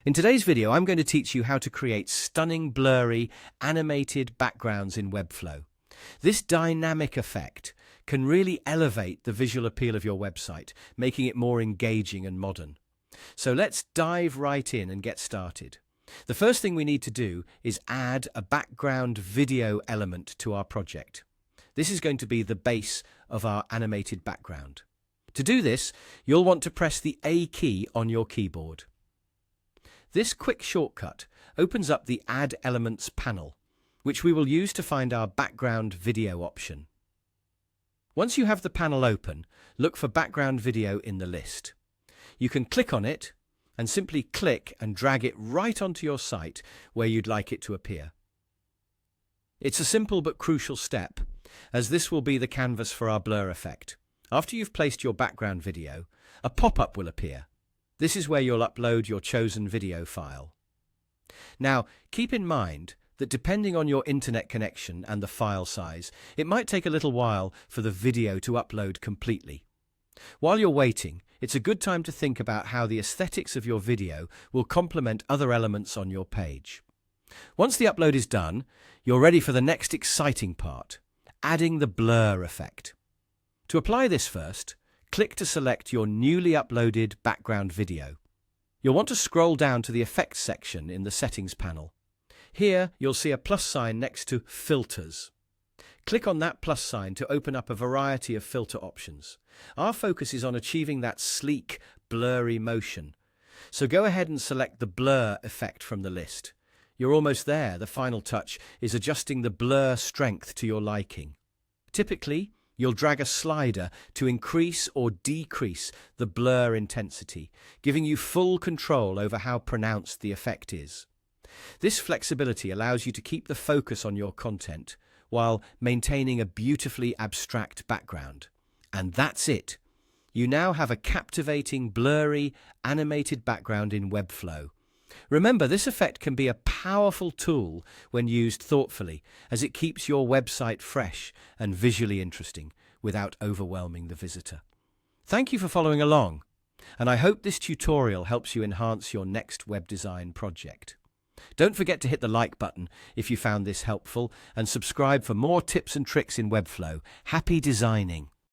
In today's video, I'm going to teach you how to create stunning, blurry, animated backgrounds in Webflow. This dynamic effect can really elevate the visual appeal of your website, making it more engaging and modern. So let's dive right in and get started. The first thing we need to do is add a background video element to our project. This is going to be the base of our animated background. To do this, you'll want to press the A key on your keyboard. This quick shortcut opens up the Add Elements panel, which we will use to find our background video option. Once you have the panel open, look for background video in the list. You can click on it and simply click and drag it right onto your site where you'd like it to appear. It's a simple but crucial step, as this will be the canvas for our blur effect. After you've placed your background video, a pop-up will appear. This is where you'll upload your chosen video file. Now, keep in mind that depending on your internet connection and the file size, it might take a little while for the video to upload completely. While you're waiting, it's a good time to think about how the aesthetics of your video will complement other elements on your page. Once the upload is done, you're ready for the next exciting part, adding the blur effect. To apply this first, click to select your newly uploaded background video. You'll want to scroll down to the Effects section in the Settings panel. Here, you'll see a plus sign next to Filters. Click on that plus sign to open up a variety of filter options. Our focus is on achieving that sleek, blurry motion. So go ahead and select the blur effect from the list. You're almost there. The final touch is adjusting the blur strength to your liking. Typically, you'll drag a slider to increase or decrease the blur intensity, giving you full control over how pronounced the effect is. This flexibility allows you to keep the focus on your content while maintaining a beautifully abstract background. And that's it. You now have a captivating, blurry, animated background in Webflow. Remember, this effect can be a powerful tool when used thoughtfully, as it keeps your website fresh and visually interesting without overwhelming the visitor. Thank you for following along, and I hope this tutorial helps you enhance your next web design project. Don't forget to hit the like button if you found this helpful, and subscribe for more tips and tricks in Webflow. Happy designing!